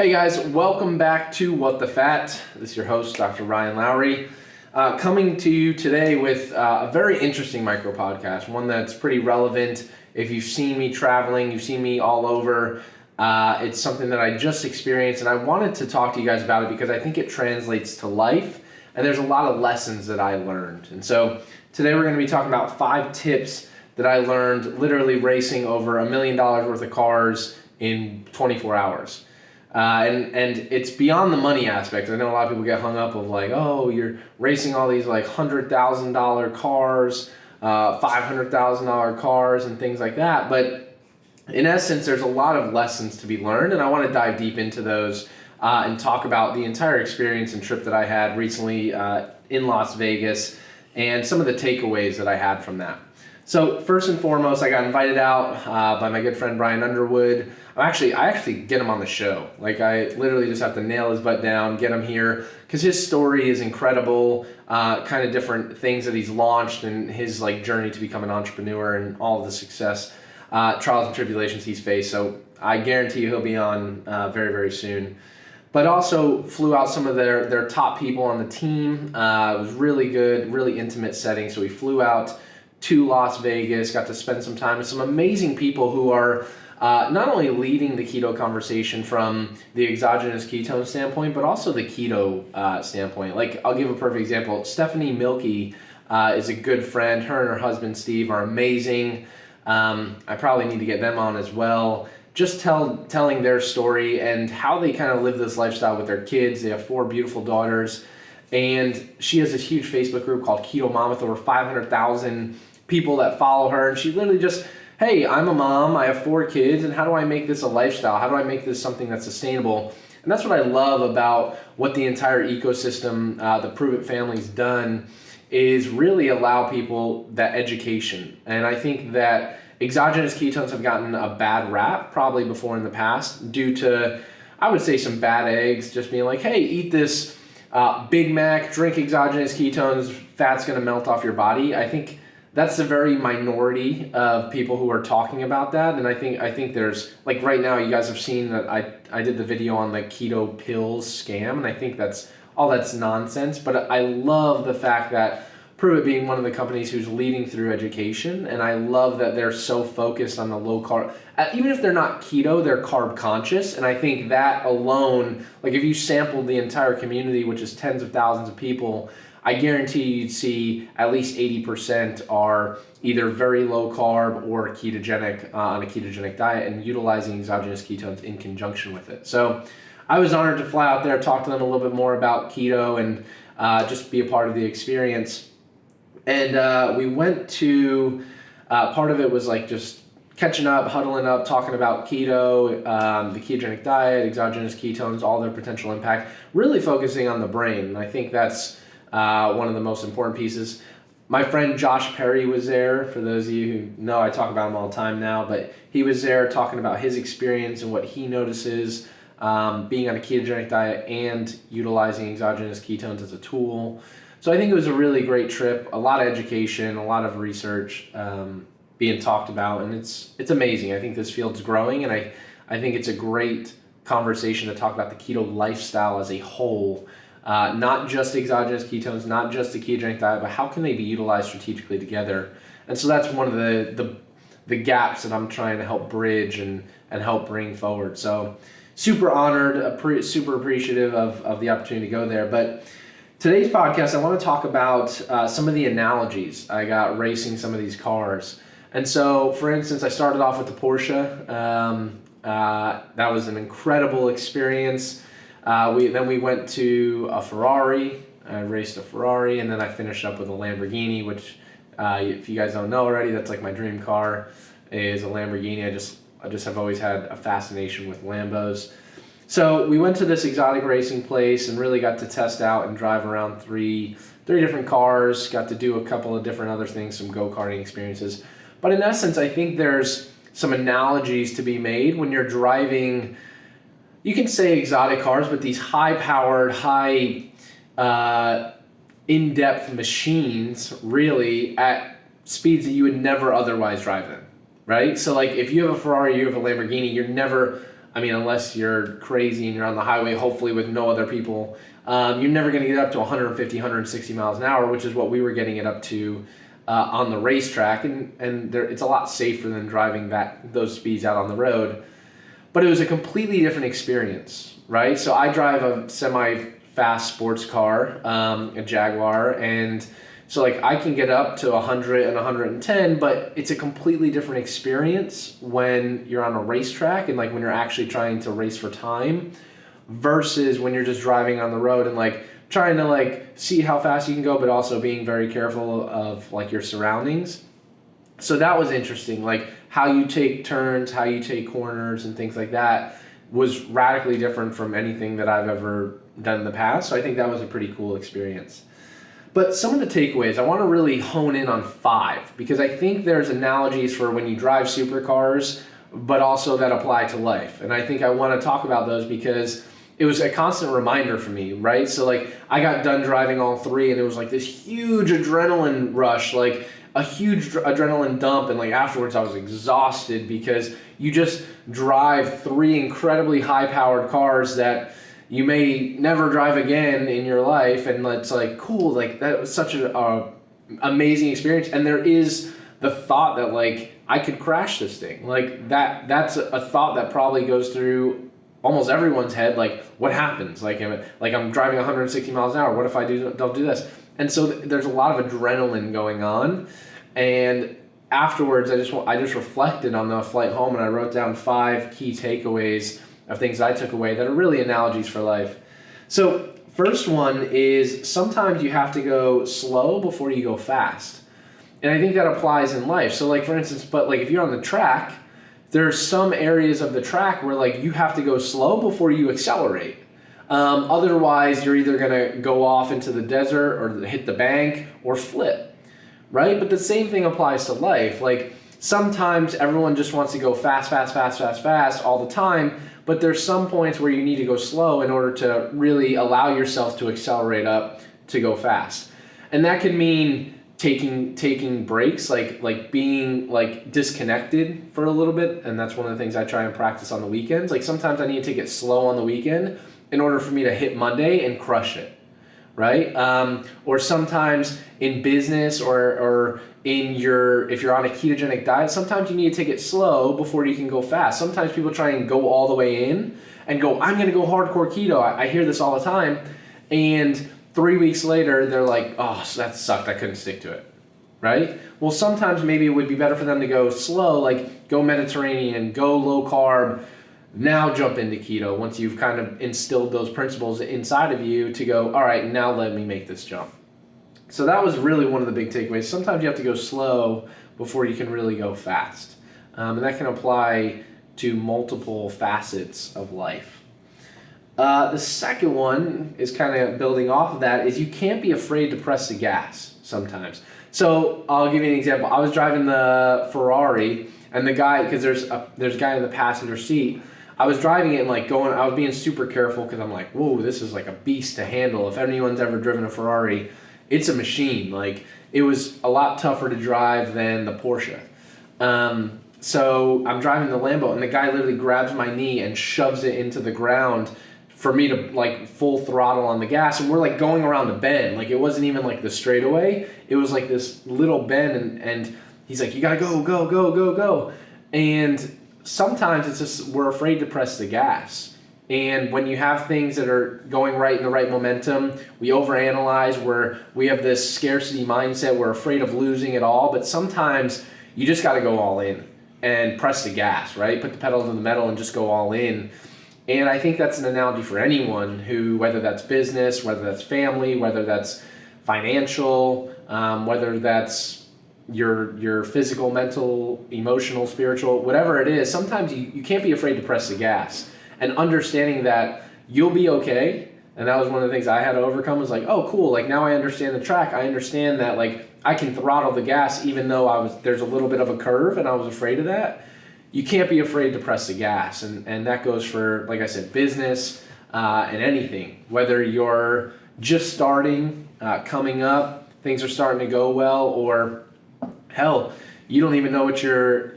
Hey guys, welcome back to What the Fat. This is your host, Dr. Ryan Lowry, coming to you today with a very interesting micro podcast, one that's pretty relevant. If you've seen me traveling, you've seen me all over. It's something that I just experienced, and I wanted to talk to you guys about it because I think it translates to life, and there's a lot of lessons that I learned. And so today we're going to be talking about 5 tips that I learned literally racing over $1 million worth of cars in 24 hours. And it's beyond the money aspect. I know a lot of people get hung up of like, oh, you're racing all these like $100,000 cars, $500,000 cars and things like that. But in essence, there's a lot of lessons to be learned, and I want to dive deep into those and talk about the entire experience and trip that I had recently in Las Vegas and some of the takeaways that I had from that. So first and foremost, I got invited out by my good friend Brian Underwood. I actually get him on the show. Like, I literally just have to nail his butt down, get him here, because his story is incredible. Kind of different things that he's launched and his like journey to become an entrepreneur and all of the success, trials and tribulations he's faced. So I guarantee you he'll be on very, very soon. But also flew out some of their top people on the team. It was really good, really intimate setting. So we flew out to Las Vegas, got to spend some time with some amazing people who are not only leading the keto conversation from the exogenous ketone standpoint, but also the keto standpoint. Like, I'll give a perfect example. Stephanie Milkey is a good friend. Her and her husband, Steve, are amazing. I probably need to get them on as well. Just telling their story and how they kind of live this lifestyle with their kids. They have 4 beautiful daughters. And she has this huge Facebook group called Keto Mom with over 500,000 people that follow her. And she literally just, hey, I'm a mom, I have 4 kids, and how do I make this a lifestyle? How do I make this something that's sustainable? And that's what I love about what the entire ecosystem, the Prove It family's done, is really allow people that education. And I think that exogenous ketones have gotten a bad rap probably before in the past due to, I would say, some bad eggs just being like, hey, eat this Big Mac, drink exogenous ketones, fat's gonna melt off your body. I think that's a very minority of people who are talking about that. And I think there's, like right now, you guys have seen that I did the video on the keto pills scam, and I think that's nonsense. But I love the fact that Prove It being one of the companies who's leading through education, and I love that they're so focused on the low carb. Even if they're not keto, they're carb conscious, and I think that alone, like if you sampled the entire community, which is tens of thousands of people, I guarantee you'd see at least 80% are either very low carb or ketogenic on a ketogenic diet and utilizing exogenous ketones in conjunction with it. So I was honored to fly out there, talk to them a little bit more about keto and just be a part of the experience. And we went to, part of it was like just catching up, huddling up, talking about keto, the ketogenic diet, exogenous ketones, all their potential impact, really focusing on the brain. And I think that's one of the most important pieces. My friend Josh Perry was there. For those of you who know, I talk about him all the time now, but he was there talking about his experience and what he notices being on a ketogenic diet and utilizing exogenous ketones as a tool. So I think it was a really great trip, a lot of education, a lot of research being talked about, and it's amazing. I think this field's growing, and I think it's a great conversation to talk about the keto lifestyle as a whole. Not just exogenous ketones, not just the ketogenic diet, but how can they be utilized strategically together? And so that's one of the gaps that I'm trying to help bridge and help bring forward. So super honored, super appreciative of the opportunity to go there. But today's podcast, I want to talk about some of the analogies I got racing some of these cars. And so, for instance, I started off with the Porsche. That was an incredible experience. Then we went to a Ferrari. I raced a Ferrari, and then I finished up with a Lamborghini, which, if you guys don't know already, that's like my dream car, is a Lamborghini. I just have always had a fascination with Lambos. So we went to this exotic racing place and really got to test out and drive around three different cars. Got to do a couple of different other things, some go-karting experiences. But in essence, I think there's some analogies to be made when you're driving. You can say exotic cars, but these high-powered, in-depth machines, really, at speeds that you would never otherwise drive them, right? So, like, if you have a Ferrari, you have a Lamborghini, you're never I mean, unless you're crazy and you're on the highway, hopefully with no other people, you're never going to get up to 150, 160 miles an hour, which is what we were getting it up to on the racetrack. And it's a lot safer than driving those speeds out on the road. But it was a completely different experience, right? So I drive a semi-fast sports car, a Jaguar, and so like I can get up to 100 and 110, but it's a completely different experience when you're on a racetrack and like when you're actually trying to race for time versus when you're just driving on the road and like trying to like see how fast you can go, but also being very careful of like your surroundings. So that was interesting, like how you take turns, how you take corners and things like that was radically different from anything that I've ever done in the past. So I think that was a pretty cool experience. But some of the takeaways, I want to really hone in on 5 because I think there's analogies for when you drive supercars, but also that apply to life. And I think I want to talk about those because it was a constant reminder for me, right? So like I got done driving all 3 and it was like this huge adrenaline rush, like a huge adrenaline dump. And like afterwards I was exhausted because you just drive 3 incredibly high powered cars that you may never drive again in your life, and it's like cool, like that was such an amazing experience. And there is the thought that like I could crash this thing, like that's a thought that probably goes through almost everyone's head, like what happens, like I'm driving 160 miles an hour, what if I don't do this? And so there's a lot of adrenaline going on. And afterwards I just reflected on the flight home and I wrote down 5 key takeaways of things I took away that are really analogies for life. So first one is sometimes you have to go slow before you go fast. And I think that applies in life. So like for instance, but like if you're on the track, there's some areas of the track where like you have to go slow before you accelerate. Otherwise you're either gonna go off into the desert or hit the bank or flip, right? But the same thing applies to life. Like sometimes everyone just wants to go fast all the time, but there's some points where you need to go slow in order to really allow yourself to accelerate up to go fast. And that can mean taking breaks, like being like disconnected for a little bit. And that's one of the things I try and practice on the weekends. Like sometimes I need to take it slow on the weekend in order for me to hit Monday and crush it, right? Or sometimes in business or if you're on a ketogenic diet, sometimes you need to take it slow before you can go fast. Sometimes people try and go all the way in and go, I'm going to go hardcore keto. I hear this all the time. And 3 weeks later, they're like, oh, that sucked. I couldn't stick to it, right? Well, sometimes maybe it would be better for them to go slow, like go Mediterranean, go low carb, now jump into keto once you've kind of instilled those principles inside of you to go, all right, now let me make this jump. So that was really one of the big takeaways. Sometimes you have to go slow before you can really go fast. And that can apply to multiple facets of life. The second one is kind of building off of that is you can't be afraid to press the gas sometimes. So I'll give you an example. I was driving the Ferrari and the guy, because there's a guy in the passenger seat, I was driving it and like I was being super careful because I'm like, whoa, this is like a beast to handle. If anyone's ever driven a Ferrari, it's a machine. Like it was a lot tougher to drive than the Porsche. So I'm driving the Lambo and the guy literally grabs my knee and shoves it into the ground for me to like full throttle on the gas. And we're like going around a bend. Like it wasn't even like the straightaway. It was like this little bend and he's like, you gotta go. And sometimes it's just, we're afraid to press the gas. And when you have things that are going right in the right momentum, we overanalyze, we have this scarcity mindset, we're afraid of losing it all, but sometimes you just gotta go all in and press the gas, right? Put the pedal to the metal and just go all in. And I think that's an analogy for anyone who, whether that's business, whether that's family, whether that's financial, whether that's your physical, mental, emotional, spiritual, whatever it is, sometimes you can't be afraid to press the gas. And understanding that you'll be okay, and that was one of the things I had to overcome, was like, oh cool, like now I understand the track. I understand that like I can throttle the gas even though there's a little bit of a curve and I was afraid of that. You can't be afraid to press the gas. And that goes for, like I said, business and anything. Whether you're just starting, coming up, things are starting to go well, or hell, you don't even know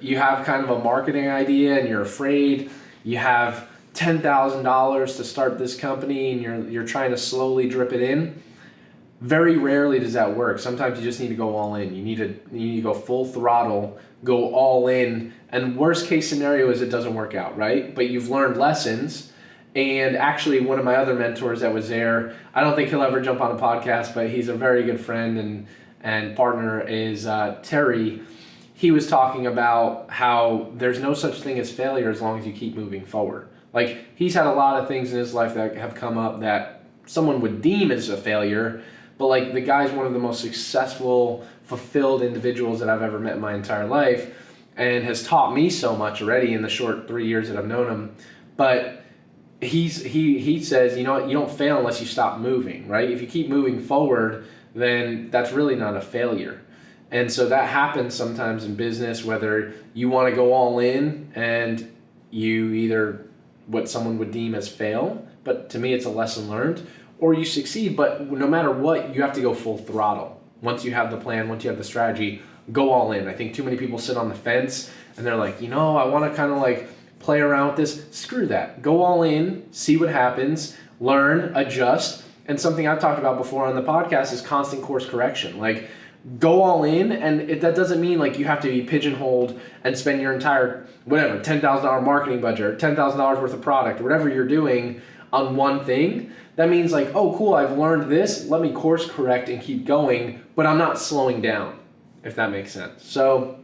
you have kind of a marketing idea and you're afraid. you have $10,000 to start this company and you're trying to slowly drip it in. Very rarely does that work. Sometimes you just need to go all in. You need to go full throttle, go all in, and worst case scenario is it doesn't work out, right? But you've learned lessons. And actually, one of my other mentors that was there, I don't think he'll ever jump on a podcast, but he's a very good friend and partner, is Terry. He was talking about how there's no such thing as failure as long as you keep moving forward. Like, he's had a lot of things in his life that have come up that someone would deem as a failure, but like, the guy's one of the most successful, fulfilled individuals that I've ever met in my entire life, and has taught me so much already in the short 3 years that I've known him. But he says, you know what, you don't fail unless you stop moving, right? If you keep moving forward, then that's really not a failure. And so that happens sometimes in business, whether you want to go all in and you either what someone would deem as fail, but to me it's a lesson learned, or you succeed, but no matter what, you have to go full throttle. Once you have the plan, once you have the strategy, go all in. I think too many people sit on the fence and they're like, you know, I want to kind of like play around with this. Screw that. Go all in, see what happens, learn, adjust. And something I've talked about before on the podcast is constant course correction. Like, go all in, and that doesn't mean like you have to be pigeonholed and spend your entire, whatever, $10,000 marketing budget or $10,000 worth of product or whatever you're doing on one thing. That means like, oh, cool, I've learned this. Let me course correct and keep going, but I'm not slowing down, if that makes sense. So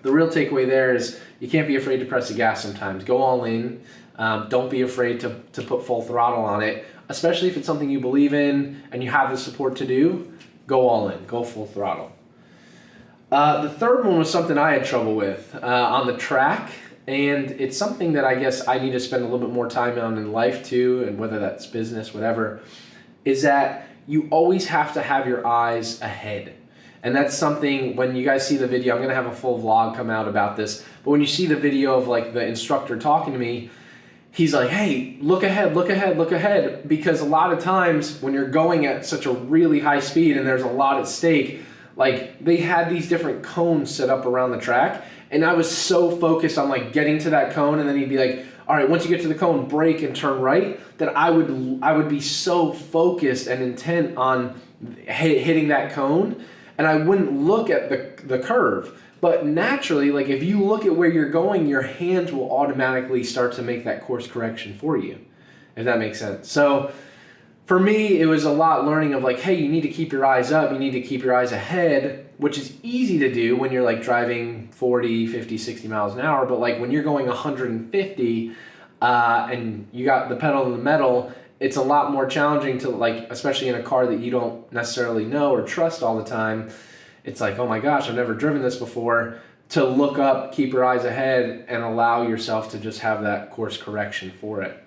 the real takeaway there is you can't be afraid to press the gas sometimes. Go all in. Don't be afraid to put full throttle on it, especially if it's something you believe in and you have the support to do. Go all in. Go full throttle. The third one was something I had trouble with on the track, and it's something that I guess I need to spend a little bit more time on in life too, and whether that's business, whatever, is that you always have to have your eyes ahead. And that's something, when you guys see the video, I'm going to have a full vlog come out about this, but when you see the video of like the instructor talking to me, he's like, hey, look ahead, look ahead, look ahead. Because a lot of times when you're going at such a really high speed and there's a lot at stake, like they had these different cones set up around the track. And I was so focused on like getting to that cone, and then he'd be like, all right, once you get to the cone, brake and turn right, that I would be so focused and intent on hitting that cone, and I wouldn't look at the curve. But naturally, like if you look at where you're going, your hands will automatically start to make that course correction for you, if that makes sense. So for me, it was a lot learning of like, hey, you need to keep your eyes up, you need to keep your eyes ahead, which is easy to do when you're like driving 40, 50, 60 miles an hour. But like when you're going 150 and you got the pedal to the metal, it's a lot more challenging to like, especially in a car that you don't necessarily know or trust all the time. It's like, oh my gosh, I've never driven this before, to look up, keep your eyes ahead, and allow yourself to just have that course correction for it.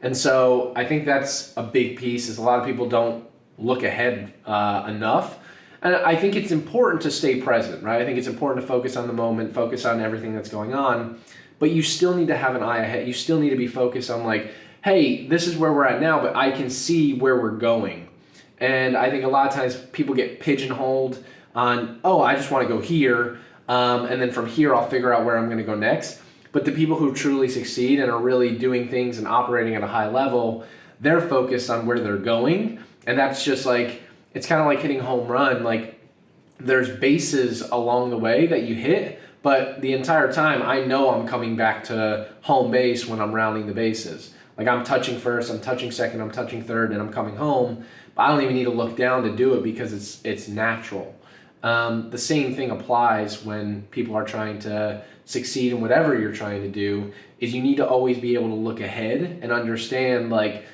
And so I think that's a big piece, is a lot of people don't look ahead enough. And I think it's important to stay present, right? I think it's important to focus on the moment, focus on everything that's going on, but you still need to have an eye ahead. You still need to be focused on like, hey, this is where we're at now, but I can see where we're going. And I think a lot of times people get pigeonholed on, oh, I just want to go here, and then from here I'll figure out where I'm going to go next. But the people who truly succeed and are really doing things and operating at a high level, they're focused on where they're going. And that's just like, it's kind of like hitting a home run. Like there's bases along the way that you hit, but the entire time I know I'm coming back to home base when I'm rounding the bases. Like I'm touching first, I'm touching second, I'm touching third, and I'm coming home. But I don't even need to look down to do it because it's natural. The same thing applies when people are trying to succeed in whatever you're trying to do, is you need to always be able to look ahead and understand like,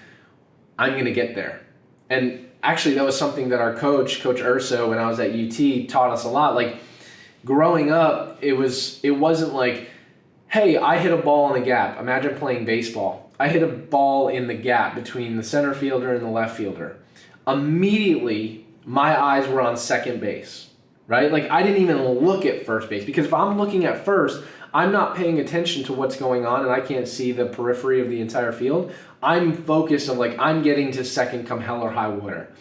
I'm going to get there. And actually that was something that our coach Urso, when I was at UT, taught us a lot. Like growing up, it wasn't like, hey, I hit a ball in the gap. Imagine playing baseball. I hit a ball in the gap between the center fielder and the left fielder. Immediately, my eyes were on second base, right? Like I didn't even look at first base, because if I'm looking at first, I'm not paying attention to what's going on and I can't see the periphery of the entire field. I'm focused on like, I'm getting to second come hell or high water.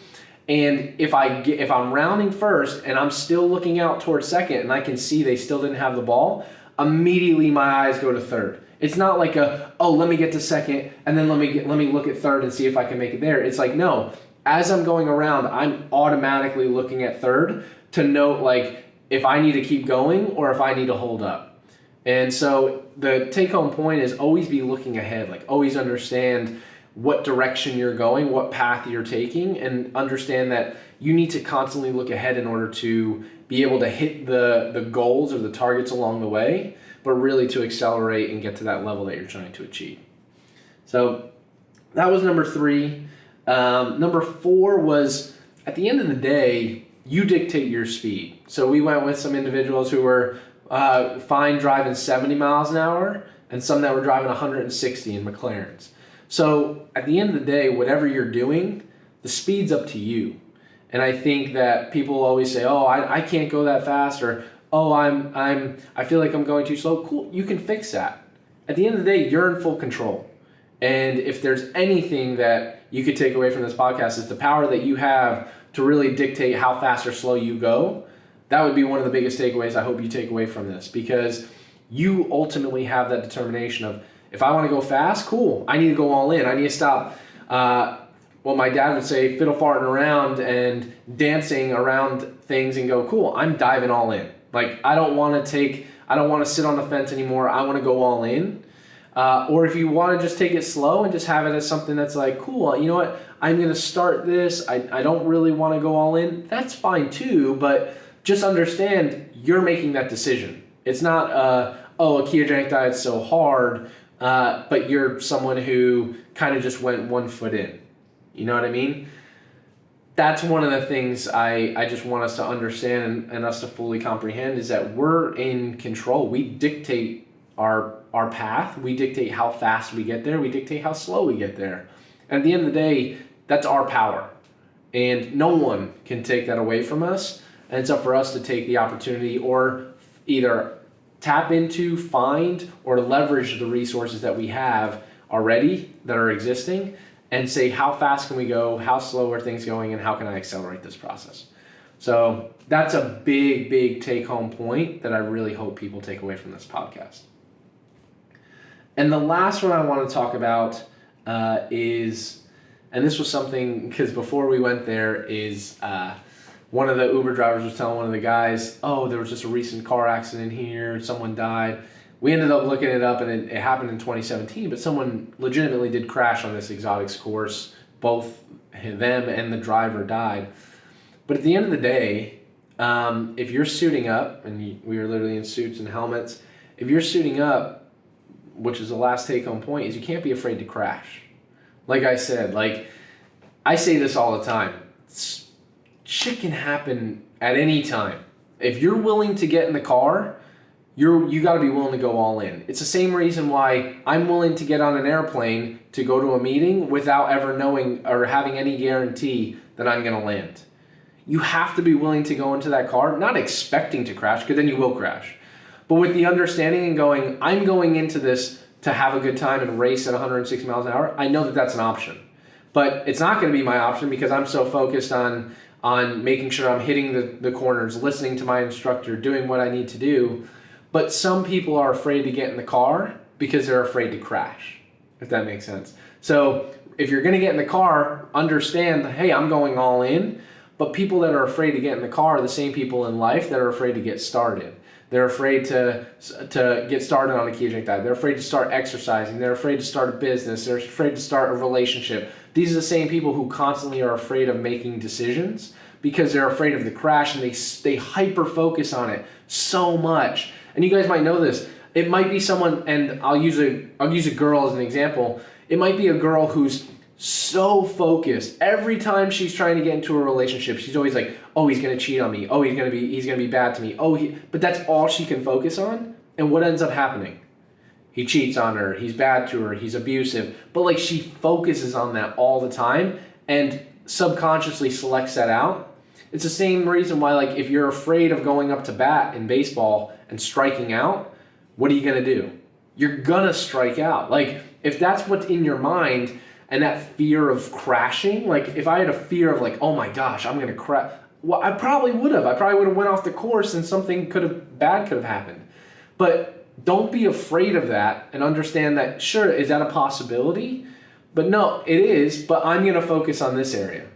And if I'm rounding first and I'm still looking out towards second and I can see they still didn't have the ball, immediately my eyes go to third. It's not like let me get to second and then let me look at third and see if I can make it there. It's like, no, as I'm going around, I'm automatically looking at third to note like if I need to keep going or if I need to hold up. And so the take home point is always be looking ahead, like always understand what direction you're going, what path you're taking, and understand that you need to constantly look ahead in order to be able to hit the goals or the targets along the way, but really to accelerate and get to that level that you're trying to achieve. So that was number 3. Number 4 was, at the end of the day, you dictate your speed. So we went with some individuals who were fine driving 70 miles an hour and some that were driving 160 in McLarens. So at the end of the day, whatever you're doing, the speed's up to you. And I think that people always say, oh, I can't go that fast, or oh, I feel like I'm going too slow. Cool, you can fix that. At the end of the day, you're in full control. And if there's anything that you could take away from this podcast, is the power that you have to really dictate how fast or slow you go. That would be one of the biggest takeaways I hope you take away from this, because you ultimately have that determination of, if I want to go fast, cool, I need to go all in. I need to stop, well, my dad would say, fiddle farting around and dancing around things and go, cool, I'm diving all in. Like, I don't want to sit on the fence anymore. I want to go all in. Or if you want to just take it slow and just have it as something that's like, cool, you know what, I'm going to start this. I don't really want to go all in. That's fine too, but just understand you're making that decision. It's not, a ketogenic diet's so hard, but you're someone who kind of just went 1 foot in. You know what I mean? That's one of the things I just want us to understand and us to fully comprehend, is that we're in control. We dictate our path. We dictate how fast we get there. We dictate how slow we get there. And at the end of the day, that's our power. And no one can take that away from us. And it's up for us to take the opportunity, or either tap into, find, or leverage the resources that we have already that are existing, and say, how fast can we go? How slow are things going? And how can I accelerate this process? So that's a big, big take-home point that I really hope people take away from this podcast. And the last one I want to talk about is, and this was something, because before we went there, is one of the Uber drivers was telling one of the guys, oh, there was just a recent car accident here, someone died. We ended up looking it up, and it happened in 2017, but someone legitimately did crash on this exotics course. Both them and the driver died. But at the end of the day, if you're suiting up, and we were literally in suits and helmets, if you're suiting up, which is the last take-home point, is you can't be afraid to crash. Like I said, I say this all the time, shit can happen at any time. If you're willing to get in the car, you got to be willing to go all in. It's the same reason why I'm willing to get on an airplane to go to a meeting without ever knowing or having any guarantee that I'm going to land. You have to be willing to go into that car, not expecting to crash, because then you will crash, but with the understanding and going, I'm going into this to have a good time and race at 160 miles an hour. I know that that's an option, but it's not going to be my option because I'm so focused on making sure I'm hitting the corners, listening to my instructor, doing what I need to do. But some people are afraid to get in the car because they're afraid to crash, if that makes sense. So if you're going to get in the car, understand, hey, I'm going all in. But people that are afraid to get in the car are the same people in life that are afraid to get started. They're afraid to get started on a ketogenic diet. They're afraid to start exercising. They're afraid to start a business. They're afraid to start a relationship. These are the same people who constantly are afraid of making decisions because they're afraid of the crash, and they hyper focus on it so much. And you guys might know this. It might be someone, and I'll use a girl as an example. It might be a girl who's so focused. Every time she's trying to get into a relationship, she's always like, oh, he's going to cheat on me. Oh, he's going to be bad to me. But that's all she can focus on. And what ends up happening? He cheats on her. He's bad to her. He's abusive. But she focuses on that all the time and subconsciously selects that out. It's the same reason why, if you're afraid of going up to bat in baseball and striking out, what are you going to do? You're going to strike out. If that's what's in your mind, and that fear of crashing, if I had a fear of oh my gosh, I'm going to crash, well, I probably would have. I probably would have went off the course and something bad could have happened. But don't be afraid of that, and understand that, sure, is that a possibility? But no, it is, but I'm going to focus on this area.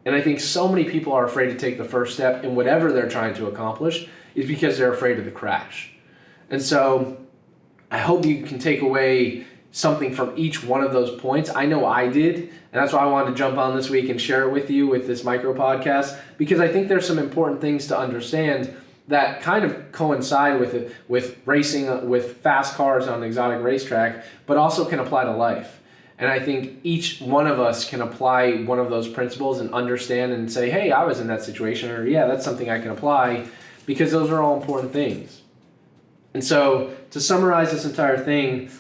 And I think so many people are afraid to take the first step in whatever they're trying to accomplish is because they're afraid of the crash. And so I hope you can take away something from each one of those points. I know I did, and that's why I wanted to jump on this week and share it with you with this micro podcast, because I think there's some important things to understand that kind of coincide with racing, with fast cars on an exotic racetrack, but also can apply to life. And I think each one of us can apply one of those principles and understand and say, hey, I was in that situation, or yeah, that's something I can apply, because those are all important things. And so to summarize this entire thing,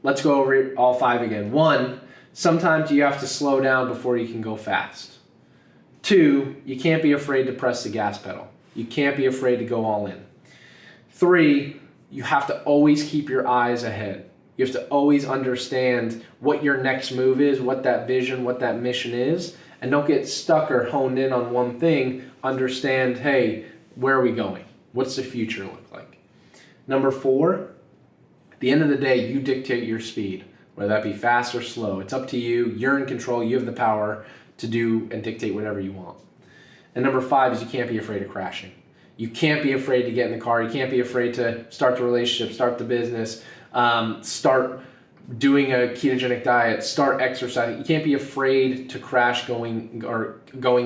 let's go over all 5 again. 1, sometimes you have to slow down before you can go fast. 2, you can't be afraid to press the gas pedal. You can't be afraid to go all in. 3, you have to always keep your eyes ahead. You have to always understand what your next move is, what that vision, what that mission is, and don't get stuck or honed in on one thing. Understand, hey, where are we going? What's the future look like? Number 4, at the end of the day, you dictate your speed, whether that be fast or slow. It's up to you. You're in control. You have the power to do and dictate whatever you want. And number 5 is you can't be afraid of crashing. You can't be afraid to get in the car. You can't be afraid to start the relationship, start the business, start doing a ketogenic diet, start exercising. You can't be afraid to crash going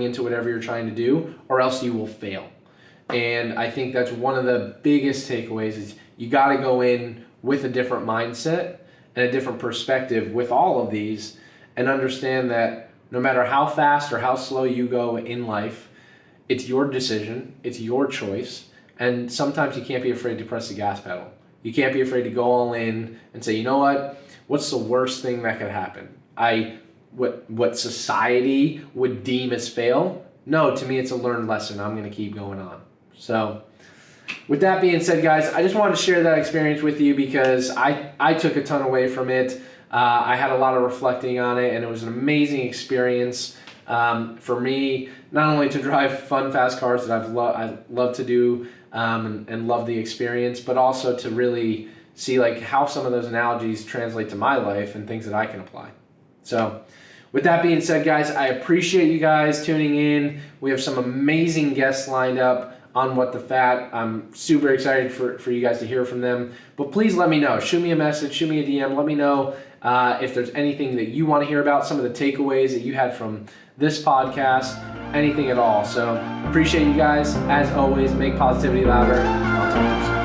into whatever you're trying to do, or else you will fail. And I think that's one of the biggest takeaways is you got to go in with a different mindset and a different perspective with all of these, and understand that no matter how fast or how slow you go in life, it's your decision, it's your choice, and sometimes you can't be afraid to press the gas pedal. You can't be afraid to go all in and say, you know what? What's the worst thing that could happen? What society would deem as fail? No, to me it's a learned lesson. I'm going to keep going on. So with that being said, guys, I just wanted to share that experience with you because I took a ton away from it. I had a lot of reflecting on it, and it was an amazing experience for me, not only to drive fun, fast cars that I love to do and love the experience, but also to really see like how some of those analogies translate to my life and things that I can apply. So with that being said, guys, I appreciate you guys tuning in. We have some amazing guests lined up on What the Fat. I'm super excited for you guys to hear from them. But please let me know. Shoot me a message, shoot me a DM. Let me know if there's anything that you want to hear about, some of the takeaways that you had from this podcast, anything at all. So appreciate you guys. As always, make positivity louder. I'll talk to you soon.